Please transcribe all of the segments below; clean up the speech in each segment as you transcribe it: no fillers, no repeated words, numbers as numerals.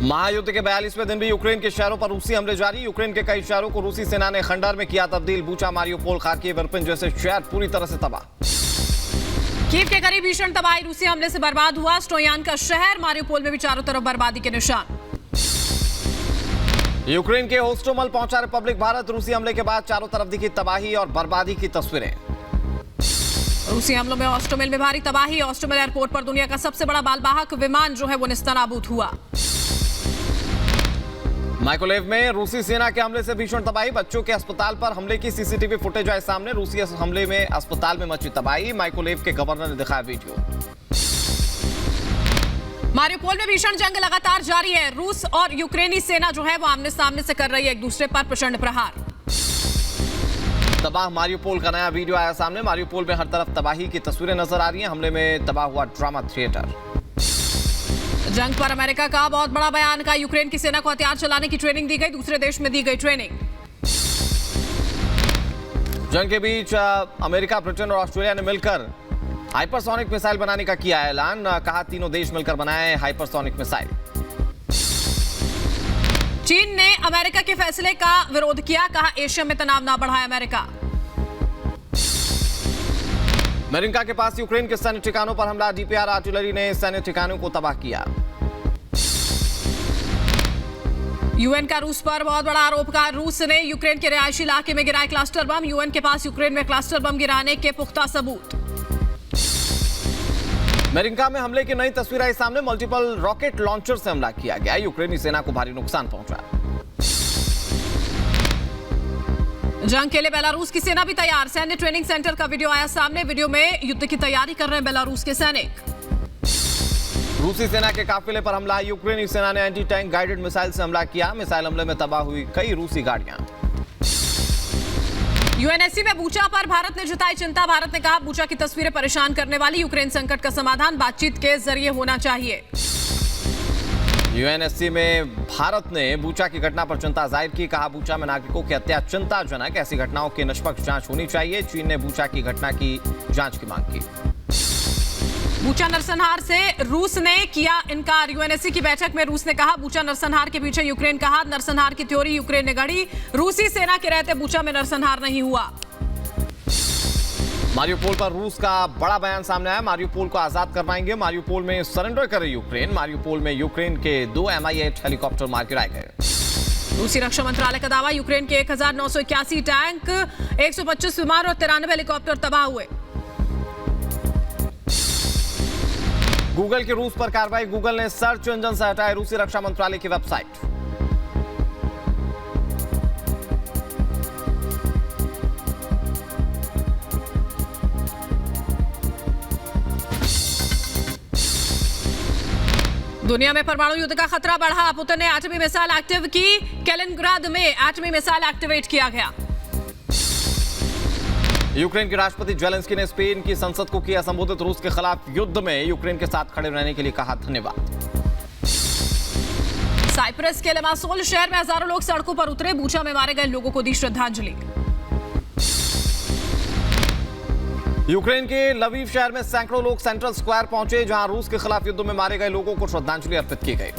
महायुद्ध के 42वें दिन भी यूक्रेन के शहरों पर रूसी हमले जारी। यूक्रेन के कई शहरों को रूसी सेना ने खंडर में किया तब्दील। बूचा, मारियोपोल, खार्किव, इरपिन जैसे शहर पूरी तरह से तबाह। कीव के करीब भीषण तबाही रूसी हमले से बर्बाद हुआ। स्टोयान का शहर, मारियोपोल में भी चारों तरफ बर्बादी के निशान। यूक्रेन के होस्टोमल पहुंचा रिपब्लिक भारत। रूसी हमले के बाद चारों तरफ दिखी तबाही और बर्बादी की तस्वीरें। रूसी हमलों में होस्टोमल में भारी तबाही। होस्टोमल एयरपोर्ट पर दुनिया का सबसे बड़ा मालवाहक विमान जो है वो नेस्तनाबूद हुआ। माइकोलेव में रूसी सेना के हमले से भीषण तबाही। बच्चों के अस्पताल पर हमले की सीसीटीवी फुटेज आए सामने। रूसी हमले में अस्पताल में मची तबाही। माइकोलेव के गवर्नर ने दिखाया वीडियो। मारियोपोल में भीषण जंग लगातार जारी है। रूस और यूक्रेनी सेना जो है वो आमने सामने से कर रही है एक दूसरे पर प्रचंड प्रहार। तबाह मारियोपोल का नया वीडियो आया सामने। मारियोपोल में हर तरफ तबाही की तस्वीरें नजर आ रही हैं। हमले में तबाह हुआ ड्रामा थिएटर। जंग पर अमेरिका का बहुत बड़ा बयान का। यूक्रेन की सेना को हथियार चलाने की ट्रेनिंग दी गई। दूसरे देश में दी गई ट्रेनिंग। जंग के बीच अमेरिका, ब्रिटेन और ऑस्ट्रेलिया ने मिलकर हाइपरसोनिक मिसाइल बनाने का किया ऐलान। कहा तीनों देश मिलकर बनाए हाइपरसोनिक मिसाइल। चीन ने अमेरिका के फैसले का विरोध किया। कहा एशिया में तनाव ना बढ़ाए अमेरिका। मेरिंका के पास यूक्रेन के सैन्य ठिकानों पर हमला। डीपीआर आर्टिलरी ने सैन्य ठिकानों को तबाह किया। यूएन का रूस पर बहुत बड़ा आरोप का। रूस ने यूक्रेन के रिहायशी इलाके में गिराए क्लस्टर बम। यूएन के पास यूक्रेन में क्लस्टर बम गिराने के पुख्ता सबूत। मेरिंका में हमले की नई तस्वीर आई सामने। मल्टीपल रॉकेट लॉन्चर से हमला किया गया। यूक्रेनी सेना को भारी नुकसान पहुंचा। जंग के लिए बेलारूस की सेना भी तैयार। सैन्य ट्रेनिंग सेंटर का वीडियो आया सामने। वीडियो में युद्ध की तैयारी कर रहे हैं बेलारूस के सैनिक। रूसी सेना के काफिले पर हमला। यूक्रेनी सेना ने एंटी टैंक गाइडेड मिसाइल से हमला किया। मिसाइल हमले में तबाह हुई कई रूसी गाड़ियां। यूएनएससी में बूचा पर भारत ने जताई चिंता। भारत ने कहा बूचा की तस्वीरें परेशान करने वाली। यूक्रेन संकट का समाधान बातचीत के जरिए होना चाहिए। यूएनएससी में भारत ने बूचा की घटना पर चिंता जाहिर की। कहा बूचा में नागरिकों की हत्या चिंताजनक। ऐसी घटनाओं की निष्पक्ष जांच होनी चाहिए। चीन ने बूचा की घटना की जांच की मांग की। बूचा नरसंहार से रूस ने किया इनकार। यूएनएससी की बैठक में रूस ने कहा बूचा नरसंहार के पीछे यूक्रेन का हाथ। नरसंहार की थ्योरी यूक्रेन ने गढ़ी। रूसी सेना के रहते बूचा में नरसंहार नहीं हुआ। मारियोपोल पर रूस का बड़ा बयान सामने आया। मारियोपोल को आजाद करवाएंगे। मारियोपोल में सरेंडर करे यूक्रेन। मारियोपोल में यूक्रेन के 2 Mi-8 हेलीकॉप्टर मार गिराए गए। रूसी रक्षा मंत्रालय का दावा यूक्रेन के 1981 टैंक, 125 विमान और 93 हेलीकॉप्टर तबाह हुए। गूगल की रूस पर कार्रवाई। गूगल ने सर्च इंजन से हटाए रूसी रक्षा मंत्रालय की वेबसाइट। दुनिया में परमाणु युद्ध का खतरा बढ़ा। पुतिन ने एटमी मिसाइल एक्टिव की। कैलिनग्राड में एटमी मिसाइल एक्टिवेट किया गया। यूक्रेन के राष्ट्रपति जेलेंस्की ने स्पेन की संसद को किया संबोधित। रूस के खिलाफ युद्ध में यूक्रेन के साथ खड़े रहने के लिए कहा धन्यवाद। साइप्रस के लिमासोल शहर में हजारों लोग सड़कों पर उतरे। बूचा में मारे गए लोगों को दी श्रद्धांजलि। यूक्रेन के लवीव शहर में सैकड़ों लोग सेंट्रल स्क्वायर पहुंचे, जहां रूस के खिलाफ युद्ध में मारे गए लोगों को श्रद्धांजलि अर्पित की गई।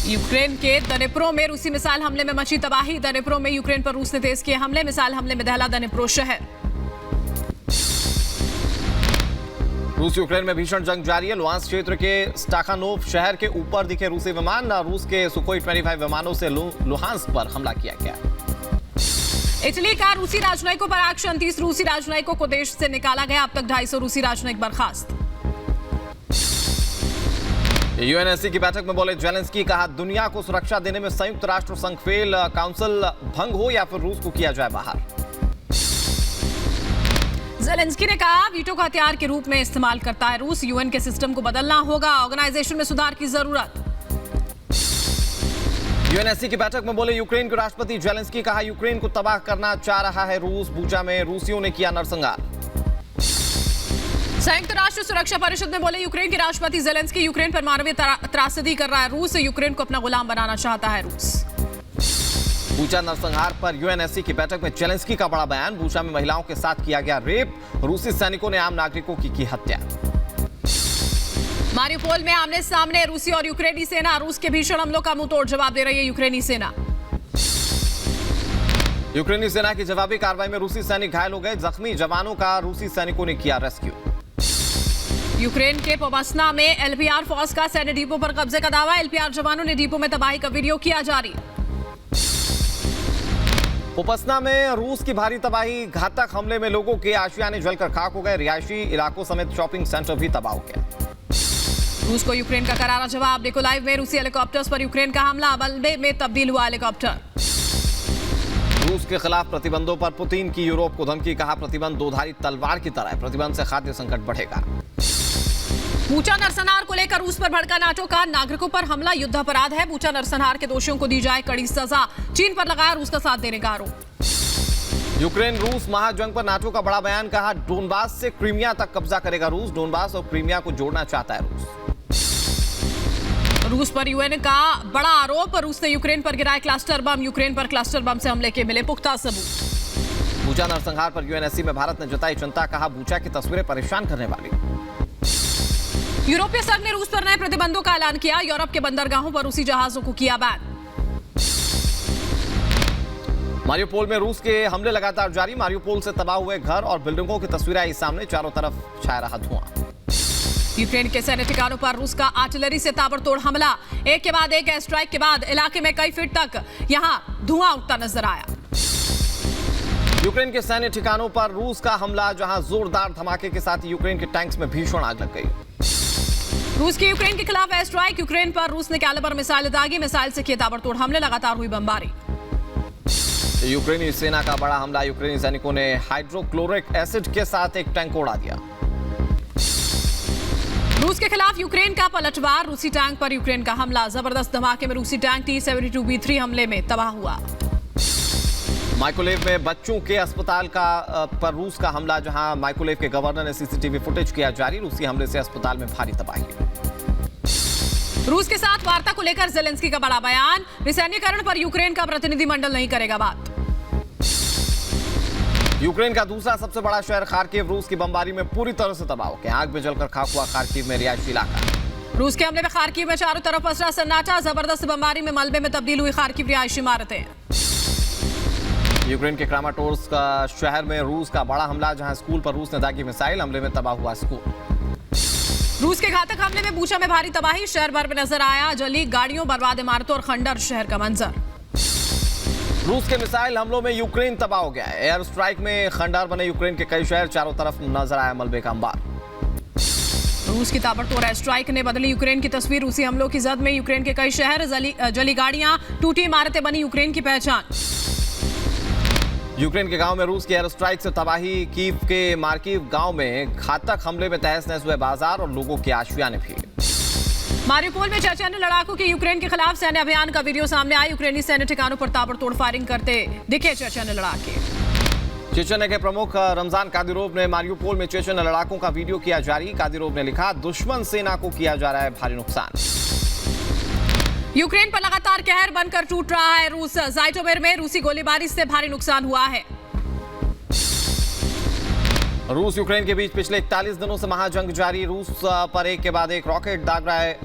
यूक्रेन के दनिप्रो में रूसी मिसाइल हमले में मची तबाही। दनिप्रो में यूक्रेन पर रूस ने तेज किए हमले। मिसाइल हमले में दहला दनिप्रो शहर। रूस यूक्रेन में भीषण जंग जारी है। लुहांस्क क्षेत्र के स्टाखानोव शहर के ऊपर दिखे रूसी विमान। रूस के सुकोई 25 विमानों से लुहांस्क पर हमला किया गया। इटली का रूसी राजनयिकों पर एक्शन। 30 रूसी राजनयिकों को देश से निकाला गया। अब तक 250 रूसी राजनयिक बर्खास्त। यूएनएससी की बैठक में बोले जेलेंस्की। कहा दुनिया को सुरक्षा देने में संयुक्त राष्ट्र संघ फेल। काउंसिल भंग हो या फिर रूस को किया जाए बाहर। जेलेंस्की ने कहा वीटो का हथियार के रूप में इस्तेमाल करता है रूस। यूएन के सिस्टम को बदलना होगा। ऑर्गेनाइजेशन में सुधार की जरूरत। यूएनएससी की बैठक में बोले यूक्रेन के राष्ट्रपति जेलेंस्की। कहा यूक्रेन को तबाह करना चाह रहा है रूस। बूचा में रूसियों ने किया नरसंहार। संयुक्त राष्ट्र सुरक्षा परिषद में बोले यूक्रेन के राष्ट्रपति जेलेंस्की। यूक्रेन पर मानवीय त्रासदी कर रहा है रूस। यूक्रेन को अपना गुलाम बनाना चाहता है रूस। बूचा नरसंहार पर यूएनएससी की बैठक में जेलेंस्की का बड़ा बयान। बूचा में महिलाओं के साथ किया गया रेप। रूसी सैनिकों ने आम नागरिकों की हत्या। मारियोपोल में आमने सामने रूसी और यूक्रेनी सेना। रूस के भीषण हमलों का मुंहतोड़ जवाब दे रही है यूक्रेनी सेना। यूक्रेनी सेना की जवाबी कार्रवाई में रूसी सैनिक घायल हो गए। जख्मी जवानों का रूसी सैनिकों ने किया रेस्क्यू। यूक्रेन के पोपास्ना में एलपीआर फोर्स का सैन्य डिपो पर कब्जे का दावा। एलपीआर जवानों ने डिपो में तबाही का वीडियो किया जारी। पोपस्ना में रूस की भारी तबाही। घातक हमले में लोगों के आशियाने जलकर खाक हो गए। रिहायशी इलाकों समेत शॉपिंग सेंटर भी तबाह हो गया। रूस को यूक्रेन का करारा जवाब। निकोलाइव में रूसी हेलीकॉप्टर्स पर यूक्रेन का हमला। मलबे में तब्दील हुआ हेलीकॉप्टर। रूस के खिलाफ प्रतिबंधों पर पुतिन की यूरोप को धमकी। कहा प्रतिबंध दोधारी तलवार की तरह है। प्रतिबंध से खाद्य संकट बढ़ेगा। बूचा नरसंहार को लेकर रूस पर भड़का नाटो का। नागरिकों पर हमला युद्ध अपराध है। बूचा नरसंहार के दोषियों को दी जाए कड़ी सजा। चीन पर लगाया रूस का साथ देने का आरोप। यूक्रेन रूस महाजंग पर नाटो का बड़ा बयान। कहा डोनबास से क्रीमिया तक कब्जा करेगा रूस। डोनबास और क्रीमिया को जोड़ना चाहता है रूस पर यूएन का बड़ा आरोप। रूस ने यूक्रेन पर गिराए क्लस्टर बम। यूक्रेन पर क्लस्टर बम से हमले के मिले पुख्ता सबूत। बूचा नरसंहार पर यूएनएससी में भारत ने जताई चिंता। कहा बूचा की तस्वीरें परेशान करने वाली। यूरोपीय संघ ने रूस पर नए प्रतिबंधों का ऐलान किया। यूरोप के बंदरगाहों पर रूसी जहाजों को किया बैन। मारियोपोल में रूस के हमले लगातार जारी। मारियोपोल से तबाह हुए घर और बिल्डिंगों की तस्वीरें आई सामने। चारों तरफ छाया रहा धुआं। यूक्रेन के सैन्य ठिकानों पर रूस का आर्टिलरी से ताबड़तोड़ हमला। एक के बाद एक एयर स्ट्राइक के बाद इलाके में कई फीट तक यहां धुआं उठता नजर आया। यूक्रेन के सैन्य ठिकानों पर रूस का हमला। जहां जोरदार धमाके के साथ यूक्रेन के टैंक्स में भीषण आग लग गई। रूस की यूक्रेन के खिलाफ एयर स्ट्राइक। यूक्रेन पर रूस ने कैलिबर मिसाइल दागी। मिसाइल से किए ताबड़तोड़ हमले। लगातार हुई बमबारी। यूक्रेनी सेना का बड़ा हमला। यूक्रेनी सैनिकों ने हाइड्रोक्लोरिक एसिड के साथ एक टैंक उड़ा दिया। रूस के खिलाफ यूक्रेन का पलटवार। रूसी टैंक पर यूक्रेन का हमला। जबरदस्त धमाके में रूसी टैंक T-72B3 हमले में तबाह हुआ। माइकोलेव में बच्चों के अस्पताल पर रूस का हमला। जहां माइकोलेव के गवर्नर ने सीसीटीवी फुटेज किया जारी। रूसी हमले से अस्पताल में भारी तबाही। रूस के साथ वार्ता को लेकर जेलेंस्की का बड़ा बयान। विसैन्यीकरण पर यूक्रेन का प्रतिनिधिमंडल नहीं करेगा बात। यूक्रेन का दूसरा सबसे बड़ा शहर खार्किव रूस की बमबारी में पूरी तरह से तबाह हो गया। आग में जलकर खाक हुआ खार्किव में रिहायशी इलाका। रूस के हमले में खार्किव में चारों तरफ पसरा सन्नाटा। जबरदस्त बमबारी में मलबे में तब्दील हुई खार्किव रिहायशी इमारतें। यूक्रेन के क्रामाटोर्स्क का शहर में रूस का बड़ा हमला। जहां स्कूल पर रूस ने दागी मिसाइल। हमले में तबाह हुआ स्कूल। रूस के घातक हमले में बूचा में भारी तबाही। शहर भर में नजर आया जली गाड़ियों, बर्बाद इमारतों और खंडर शहर का मंजर। रूस के मिसाइल हमलों में यूक्रेन तबाह हो गया है। एयर स्ट्राइक में खंडार बने यूक्रेन के कई शहर। चारों तरफ नजर आया मलबे का अंबार। रूस की ताबड़तोड़ एयर स्ट्राइक ने बदली यूक्रेन की तस्वीर। रूसी हमलों की जद में यूक्रेन के कई शहर, जली गाड़ियां, टूटी इमारतें बनी यूक्रेन की पहचान। यूक्रेन के गांव में रूस की एयर स्ट्राइक से तबाही। कीव के मार्किव गांव में घातक हमले में तहस नहस हुए बाजार और लोगों के आशियाने भी। मारियोपोल में चेचेन लड़ाकों के यूक्रेन के खिलाफ सैन्य अभियान का वीडियो सामने आया। यूक्रेनी सैन्य ठिकानों पर ताबड़तोड़ फायरिंग करते दिखे चेचेन लड़ाके। चेचेन के प्रमुख रमजान कादिरोव ने मारियोपोल में चेचेन लड़ाकों का वीडियो किया जारी। कादिरोव ने लिखा दुश्मन सेना को किया जा रहा है भारी नुकसान। यूक्रेन पर लगातार कहर बनकर टूट रहा है रूस। ज़ाइटोमेर में रूसी गोलीबारी से भारी नुकसान हुआ है। रूस यूक्रेन के बीच पिछले 41 दिनों से महाजंग जारी। रूस पर एक के बाद एक रॉकेट दाग रहा है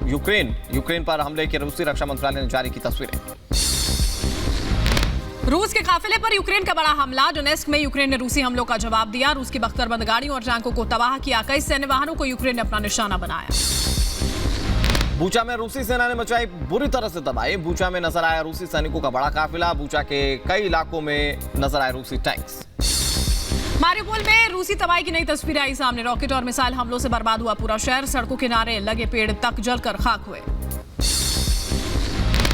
यूक्रेन पर हमले की रूसी रक्षा मंत्रालय ने जारी की तस्वीरें। रूस के काफिले पर यूक्रेन का बड़ा हमला। डोनेस्क में यूक्रेन ने रूसी हमलों का जवाब दिया। रूस की बख्तरबंद गाड़ियों और टैंकों को तबाह किया। कई सैन्य वाहनों को यूक्रेन ने अपना निशाना बनाया। बूचा में रूसी सेना ने मचाई बुरी तरह से तबाही। बूचा में नजर आया रूसी सैनिकों का बड़ा काफिला। बूचा के कई इलाकों में नजर आए रूसी टैंक्स। मारियोपोल में रूसी तबाही की नई तस्वीरें आई सामने। रॉकेट और मिसाइल हमलों से बर्बाद हुआ पूरा शहर। सड़कों किनारे लगे पेड़ तक जलकर खाक हुए।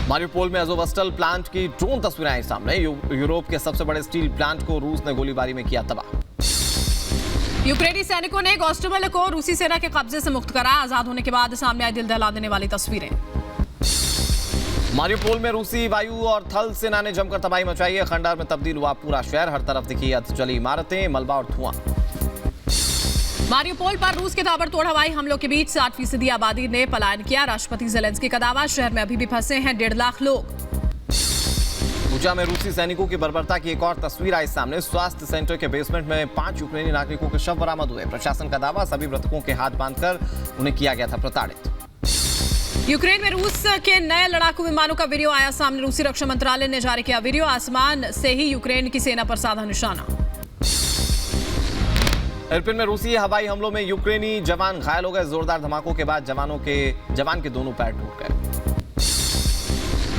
मारियोपोल में अज़ोवस्टल प्लांट की ड्रोन तस्वीरें आई सामने। यूरोप के सबसे बड़े स्टील प्लांट को रूस ने गोलीबारी में किया तबाह। यूक्रेनी सैनिकों ने गॉस्टोमेल को रूसी सेना के कब्जे से मुक्त करा। आजाद होने के बाद सामने आई दिल दहला देने वाली तस्वीरें। मारियोपोल में रूसी वायु और थल सेना ने जमकर तबाही मचाई है। खंडार में तब्दील हुआ पूरा शहर। हर तरफ दिखी जली इमारतें, मलबा और धुआं। मारियोपोल पर रूस के ताबड़तोड़ हवाई हमलों के बीच 60% आबादी ने पलायन किया। राष्ट्रपति जेलेंस्की का दावा, शहर में अभी भी फंसे हैं 1.5 लाख लोग। बूचा में रूसी सैनिकों की बर्बरता की एक और तस्वीर आई सामने। स्वास्थ्य सेंटर के बेसमेंट में 5 यूक्रेनी नागरिकों के शव बरामद हुए। प्रशासन का दावा, सभी मृतकों के हाथ बांधकर उन्हें किया गया था प्रताड़ित। यूक्रेन में रूस के नए लड़ाकू विमानों का वीडियो आया सामने। रूसी रक्षा मंत्रालय ने जारी किया वीडियो। आसमान से ही यूक्रेन की सेना पर साधा निशाना। इरपिन में रूसी हवाई हमलों में यूक्रेनी जवान घायल हो गए। जोरदार धमाकों के बाद जवान के दोनों पैर टूट गए।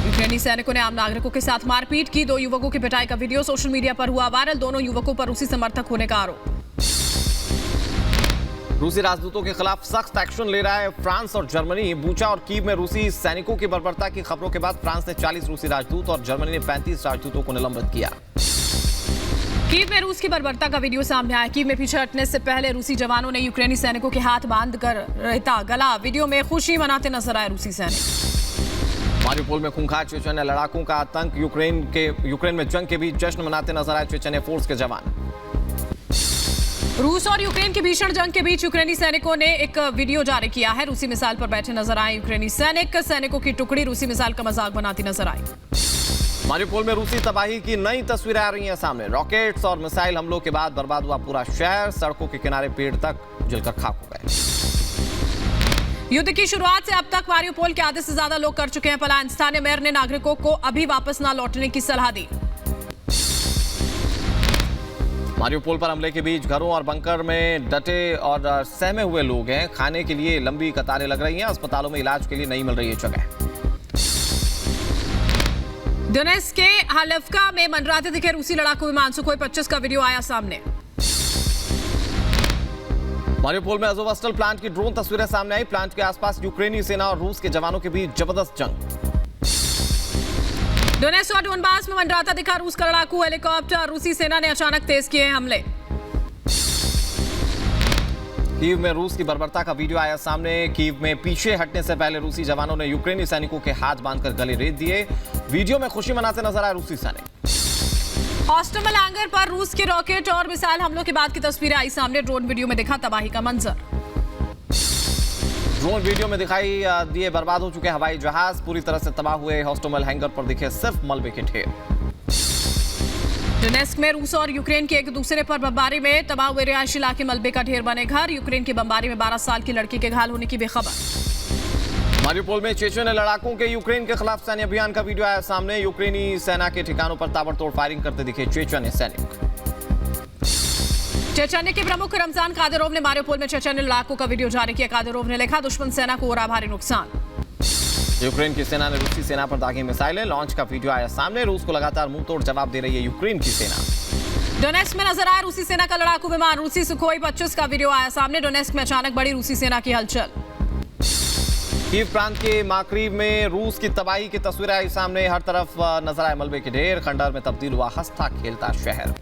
यूक्रेनी सैनिकों ने आम नागरिकोों के साथ मारपीट की। 2 युवकों की पिटाई का वीडियो सोशल मीडिया पर हुआ वायरल। दोनों युवकों पर रूसी समर्थक होने का आरोप। रूसी राजदूतों के खिलाफ सख्त एक्शन ले रहा है फ्रांस और जर्मनी। बूचा और कीव में रूसी सैनिकों की बर्बरता की खबरों के बाद फ्रांस ने 40 रूसी राजदूत और जर्मनी ने 35 राजदूतों को निलंबित किया। कीव में रूस की बर्बरता का वीडियो सामने आया। कीव में पीछे हटने से पहले रूसी जवानों ने यूक्रेनी सैनिकों के हाथ बांधकर रहता गला। वीडियो में खुशी मनाते नजर आए रूसी सैनिक। मारिउपोल में खूंखार चेचन्य लड़ाकों का आतंक। यूक्रेन में जंग के बीच जश्न मनाते नजर आए चेचन्य फोर्स के जवान। रूस और यूक्रेन की भीषण जंग के बीच यूक्रेनी सैनिकों ने एक वीडियो जारी किया है। रूसी मिसाइल पर बैठे नजर आए यूक्रेनी सैनिकों की टुकड़ी रूसी मिसाइल का मजाक बनाती नजर आई। मारिउपोल में रूसी तबाही की नई तस्वीरें आ रही हैं सामने। रॉकेट्स और मिसाइल हमलों के बाद बर्बाद हुआ पूरा शहर। सड़कों के किनारे पेड़ तक जलकर खाक हो गए। युद्ध की शुरुआत से अब तक मारिउपोल के आधे से ज्यादा लोग कर चुके हैं पलायन। स्थानीय मेयर ने नागरिकों को अभी वापस न लौटने की सलाह दी। मारिउपोल पर हमले के बीच घरों और बंकर में डटे और सहमे हुए लोग हैं। खाने के लिए लंबी कतारें लग रही हैं। अस्पतालों में इलाज के लिए नहीं मिल रही है जगह। डोनेट्स्क के हालेवका में मंडराते दिखे रूसी लड़ाकू विमान। सुखोई 25 का वीडियो आया सामने। मारिउपोल में अज़ोवस्टल प्लांट की ड्रोन तस्वीरें सामने आई। प्लांट के आसपास यूक्रेनी सेना और रूस के जवानों के बीच जबरदस्त जंग। डोनेट्स्क और डोनबास में मंडराता दिखा रूस का लड़ाकू हेलीकॉप्टर। रूसी सेना ने अचानक तेज किए हमले। कीव में रूस की बर्बरता का वीडियो आया सामने। कीव में पीछे हटने से पहले रूसी जवानों ने यूक्रेनी सैनिकों के हाथ बांधकर गले रेत दिए। वीडियो में खुशी मनाते नजर आए रूसी सैनिक। हॉस्टमल हैंगर पर रूस के रॉकेट और मिसाइल हमलों के बाद की तस्वीरें आई सामने। ड्रोन वीडियो में दिखा तबाही का मंजर। ड्रोन वीडियो में दिखाई दिए बर्बाद हो चुके हवाई जहाज। पूरी तरह से तबाह हुए हॉस्टमल हैंगर पर दिखे सिर्फ मलबे के ढेर। डोनेट्स्क में रूस और यूक्रेन के एक दूसरे पर बमबारी में तबाह हुए रिहायशी इलाके मलबे का ढेर बने घर। यूक्रेन की बमबारी में 12 साल की लड़की के घायल होने की बेखबर। मारिउपोल में चेचन्य लड़ाकों के यूक्रेन के खिलाफ सैन्य अभियान का वीडियो आया सामने। यूक्रेनी सेना के ठिकानों पर ताबड़तोड़ फायरिंग करते दिखे चेचन्य सैनिक। चेचन्य के प्रमुख रमजान कादिरोव ने मारिउपोल में चेचन्य लड़ाकों का वीडियो जारी किया। कादिरोव ने लिखा, दुश्मन सेना को हो रहा भारी नुकसान। यूक्रेन की सेना ने रूसी सेना पर दागी मिसाइलें। लॉन्च का वीडियो आया सामने। रूस को लगातार मुंहतोड़ जवाब दे रही है यूक्रेन की सेना। डोनेट्स्क में नजर आया रूसी सेना का लड़ाकू विमान। रूसी सुखोई 25 का वीडियो आया सामने। डोनेट्स्क में अचानक बड़ी रूसी सेना की हलचल। कीव प्रांत के माकरीव में रूस की तबाही की तस्वीरें आई सामने। हर तरफ नजर आए मलबे के ढेर। खंडहर में तब्दील हुआ हंसता खेलता शहर।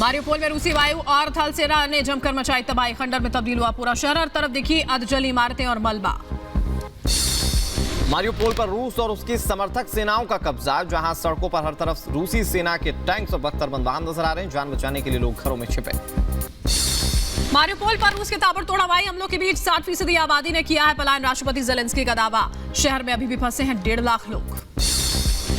मारिउपोल में रूसी वायु और थल सेना ने जमकर मचाई तबाही। खंडहर में तब्दील हुआ पूरा शहर। हर तरफ दिखी अधजली इमारतें और मलबा। मारिउपोल पर रूस और उसकी समर्थक सेनाओं का कब्जा, जहां सड़कों पर हर तरफ रूसी सेना के टैंक्स और बख्तरबंद वाहन नजर आ रहे हैं। जान बचाने के लिए लोग घरों में छिपे। मारिउपोल पर रूस के ताबड़तोड़ हवाई हमलों के बीच 60% आबादी ने किया है पलायन। राष्ट्रपति ज़ेलेंस्की का दावा, शहर में अभी भी फंसे हैं 1.5 लाख लोग।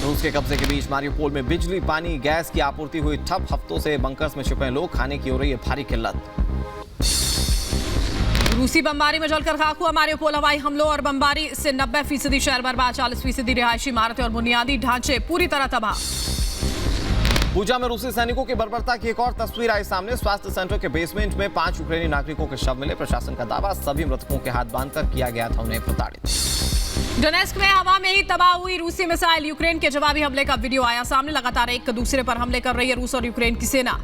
रूस के कब्जे के बीच मारिउपोल में बिजली, पानी, गैस की आपूर्ति हुई ठप। हफ्तों से बंकर्स में छिपे लोग। खाने की हो रही है भारी किल्लत। रूसी बमबारी में जलकर खाक हुआ मारिउपोल। हवाई हमलों और बमबारी से 90% शहर बर्बाद। 40% रिहायशी इमारतें और बुनियादी ढांचे पूरी तरह तबाह। बूचा में रूसी सैनिकों की बर्बरता की एक और तस्वीर आई सामने। स्वास्थ्य सेंटर के बेसमेंट में 5 यूक्रेनी नागरिकों के शव मिले। प्रशासन का दावा, सभी मृतकों के हाथ बांधकर किया गया था उन्हें प्रताड़ित। डोनेट्स्क में हवा में ही तबाह हुई रूसी मिसाइल। यूक्रेन के जवाबी हमले का वीडियो आया सामने। लगातार एक दूसरे पर हमले कर रही है रूस और यूक्रेन की सेना।